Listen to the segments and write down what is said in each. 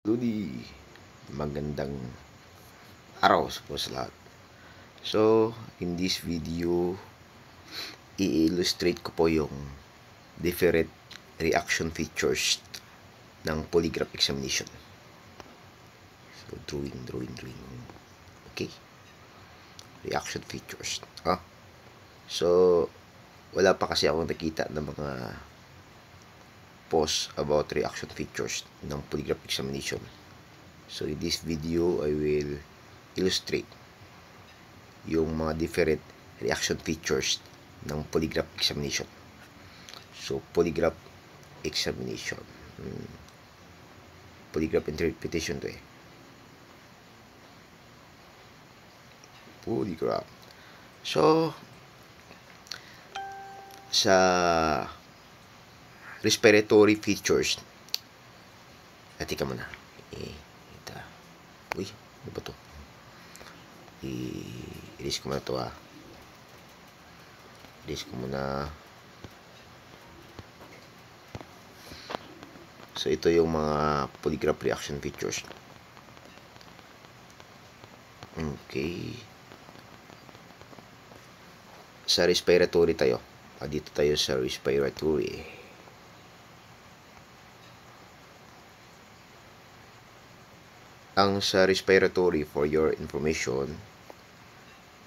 Ludi, magandang araw sa po sa lahat. So, in this video, i-illustrate ko po yung different reaction features ng polygraph examination. So, drawing. Okay. Reaction features. So, wala pa kasi akong nakita ng mga post about reaction features ng polygraph examination. So in this video, I will illustrate yung mga different reaction features ng polygraph examination. So polygraph examination. Polygraph interpretation to Polygraph. So sa respiratory features, tika muna. Uy, ano ba to? I-erase ko muna to Erase ko muna. So ito yung mga polygraph reaction features. Okay. Sa respiratory tayo. Dito tayo sa respiratory. Ang sa respiratory, for your information,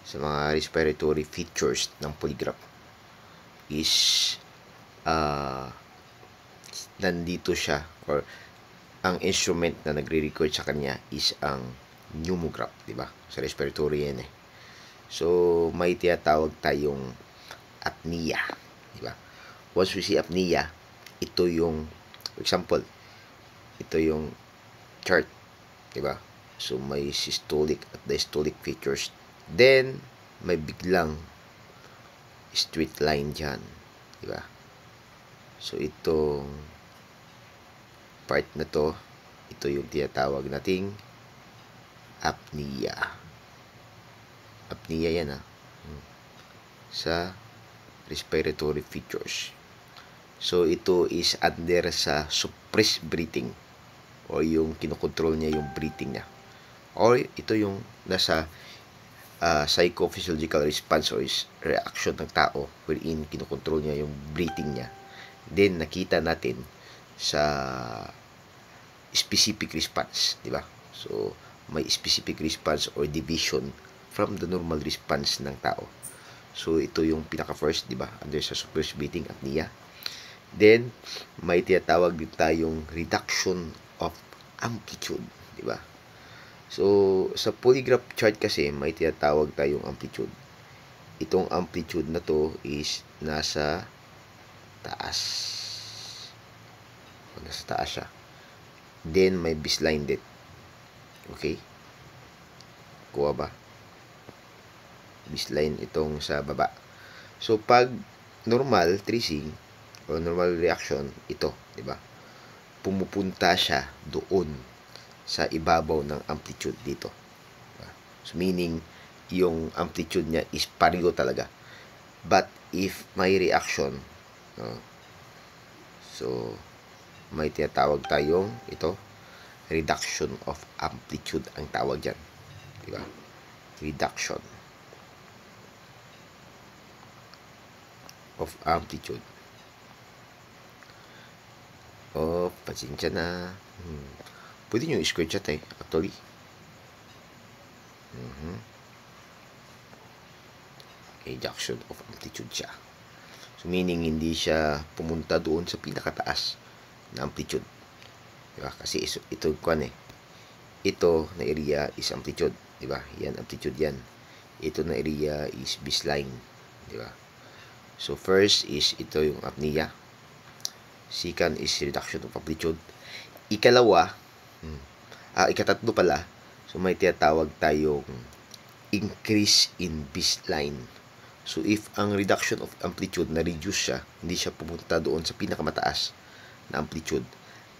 sa mga respiratory features ng polygraph is nandito siya, or ang instrument na nagre-record sa kanya is ang pneumograph, di ba? Sa respiratory yan So may tinatawag tayong apnea, di ba? Once we see apnea, ito yung, for example, ito yung chart, diba? So may systolic at diastolic features. Then may biglang straight line diyan, diba? So itong part na to, ito yung tinatawag nating apnea. Apnea yan sa respiratory features. So ito is under sa suppressed breathing, o yung kinokontrol niya yung breathing niya, or ito yung nasa psychophysiological response or reaction ng tao wherein kinokontrol niya yung breathing niya. Then nakita natin sa specific response, di ba? So may specific response or deviation from the normal response ng tao. So ito yung pinaka first, di ba? Under sa suppressed breathing, apnea. Then may tinatawag din tayong reduction of amplitude, di ba? So sa polygraph chart kasi may tinatawag tayong amplitude. Itong amplitude na to is nasa taas. Nasa taas siya. Then may baseline din. Okay? Kuha ba? Baseline itong sa baba. So pag normal tracing o normal reaction, ito, di ba? Pumupunta siya doon sa ibabaw ng amplitude dito. So meaning yung amplitude niya is pareho talaga. But if may reaction, so may tinatawag tayong ito, reduction of amplitude ang tawag diyan, di ba? Reduction of amplitude. Pasensya na. Pwede nyo i-screenshot actually. Reduction of amplitude siya. So meaning hindi siya pumunta doon sa pinakataas na amplitude. Diba? Kasi ito ito na area is amplitude, diba? Yan amplitude yan. Ito na area is baseline, diba? So first is ito yung apnea. Second is reduction of amplitude. Ikatatlo pala, so may tinatawag tayong increase in baseline. So if ang reduction of amplitude na reduce siya, hindi siya pumunta doon sa pinakamataas na amplitude,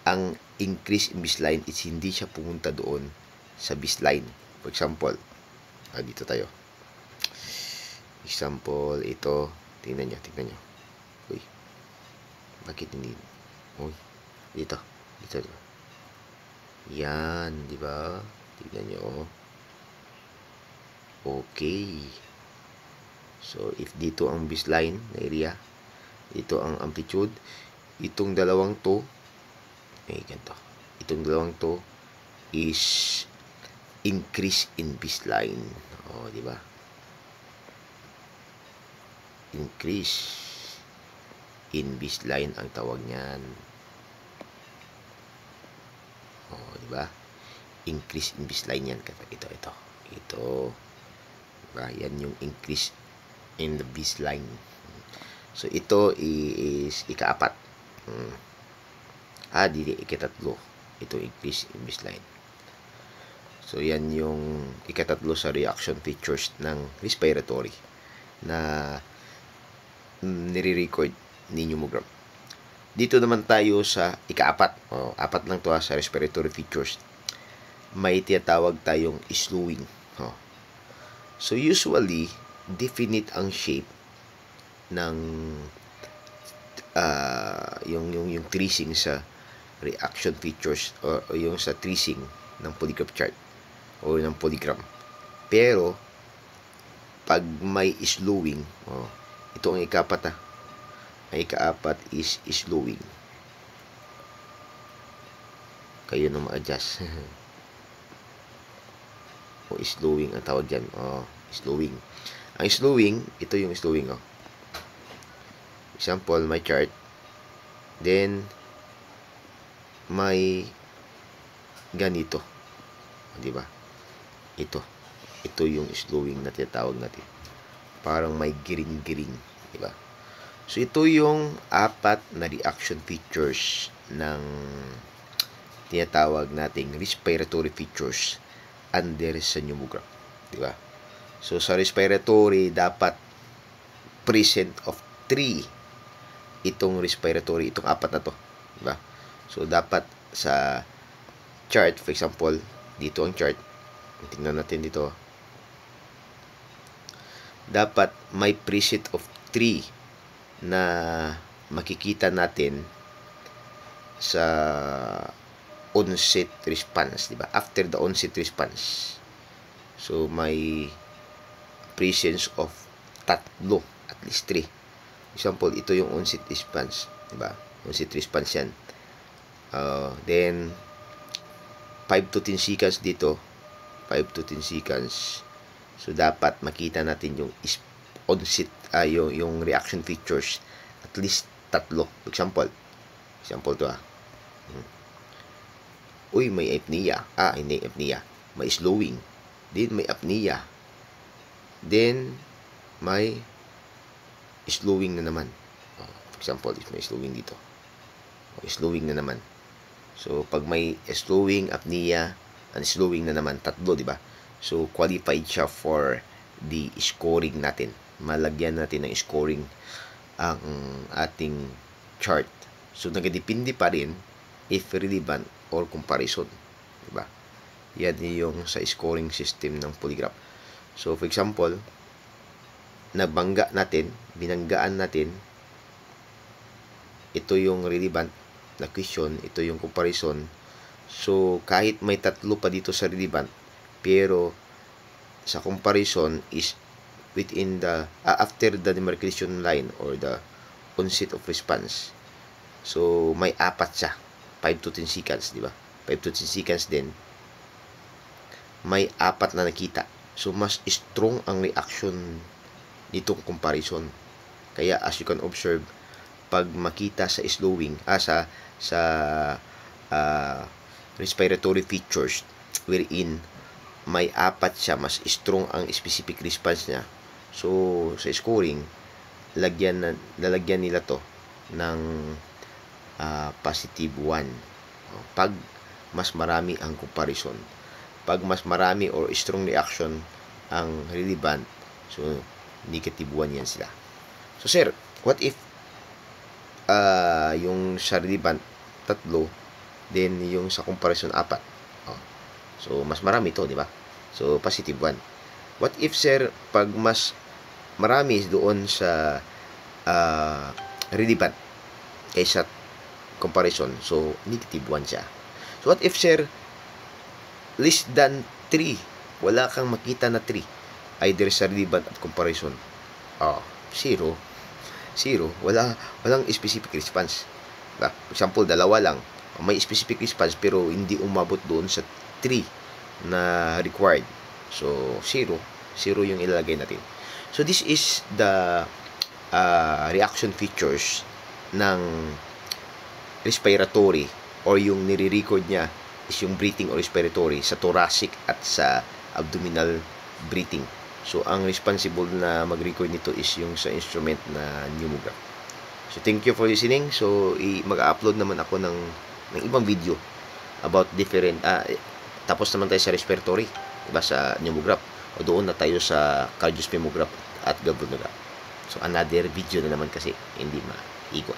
ang increase in baseline is hindi siya pumunta doon sa baseline. For example, dito tayo. Example, ito, tingnan nyo. Uy, bakit hindi? Uy, dito. Yan, di ba? Tignan nyo. Okay. So, if dito ang baseline na area, dito ang amplitude, itong dalawang to, ganito. Itong dalawang to is increase in baseline. Di ba? Increase in baseline ang tawag niyan. Di ba? Increase in baseline yan. Ito. Diba? Yan yung increase in the baseline. So, ito is ikaapat. Dili, ikatatlo. Ito increase in baseline. So, yan yung ikatatlo sa reaction features ng respiratory na nire-record ni pneumogram. Dito naman tayo sa ikaapat. Apat lang to sa respiratory features. May tinatawag tayong slowing. So, usually, definite ang shape ng yung tracing sa reaction features o yung sa tracing ng polygraph chart o ng polygram. Pero, pag may slowing, ito ang ikapat ang ikaapat is slowing. Kayo na ma-adjust. O slowing ang tawag dyan. Slowing. Ang slowing, ito yung slowing. Example, my chart. Then, may ganito. Diba? Ito yung slowing na tinatawag natin. Parang may giring-giring. Diba? So, ito yung apat na reaction features ng tinatawag nating respiratory features under sa pneumogram. Diba? So, sa respiratory, dapat present of 3 itong respiratory, itong apat na to. Diba? So, dapat sa chart, for example, dito ang chart. Tingnan natin dito. Dapat may preset of 3 na makikita natin sa onset response, diba? After the onset response. So, may presence of tatlo, at least 3. Example, ito yung onset response, diba? Onset response yan. Then, 5 to 10 seconds dito. 5 to 10 seconds. So, dapat makita natin yung onset, yung reaction features. At least tatlo. Example to Uy, may apnea. Hindi apnea. May slowing. Then, may apnea. Then, may slowing na naman. For example, if may slowing dito. Slowing na naman. So, pag may slowing, apnea, and slowing na naman, tatlo, di ba? So, qualified siya for the scoring natin. Malagyan natin ng scoring ang ating chart. So, nagadepende pa rin if relevant or comparison. Diba? Yan yung sa scoring system ng polygraph. So, for example, binanggaan natin, ito yung relevant na question, ito yung comparison. So, kahit may tatlo pa dito sa relevant, pero sa comparison is within the, after the demarcation line or the onset of response. So, may apat siya. 5 to 10 seconds, di ba? 5 to 10 seconds din. May apat na nakita. So, mas strong ang reaction nitong comparison. Kaya, as you can observe, pag makita sa slowing, sa respiratory features, wherein may apat siya, mas strong ang specific response niya. So, sa scoring, lalagyan nila to ng positive 1 pag mas marami ang comparison. Pag mas marami or strong reaction ang relevant, so negative 1 yan sila. So sir, what if yung sa relevant tatlo, then yung sa comparison 4? So mas marami to, di ba? So positive 1. What if sir, pag mas marami doon sa relevant kaysa comparison, so negative 1 siya. So what if sir, less than 3. Wala kang makita na 3. Either sa relevant at comparison. Zero. Walang specific response. For example, dalawa lang. May specific response pero hindi umabot doon sa 3 na required. So, zero yung ilalagay natin. So, this is the reaction features ng respiratory or yung nire-record niya is yung breathing or respiratory sa thoracic at sa abdominal breathing. So, ang responsible na mag-record nito is yung sa instrument na pneumograph. So, thank you for listening. So, mag-upload naman ako ng ibang video about different, tapos naman tayo sa respiratory, diba, sa pneumograph. O doon na tayo sa cardiopneumograph at galvanograph. So, another video na naman kasi hindi maigo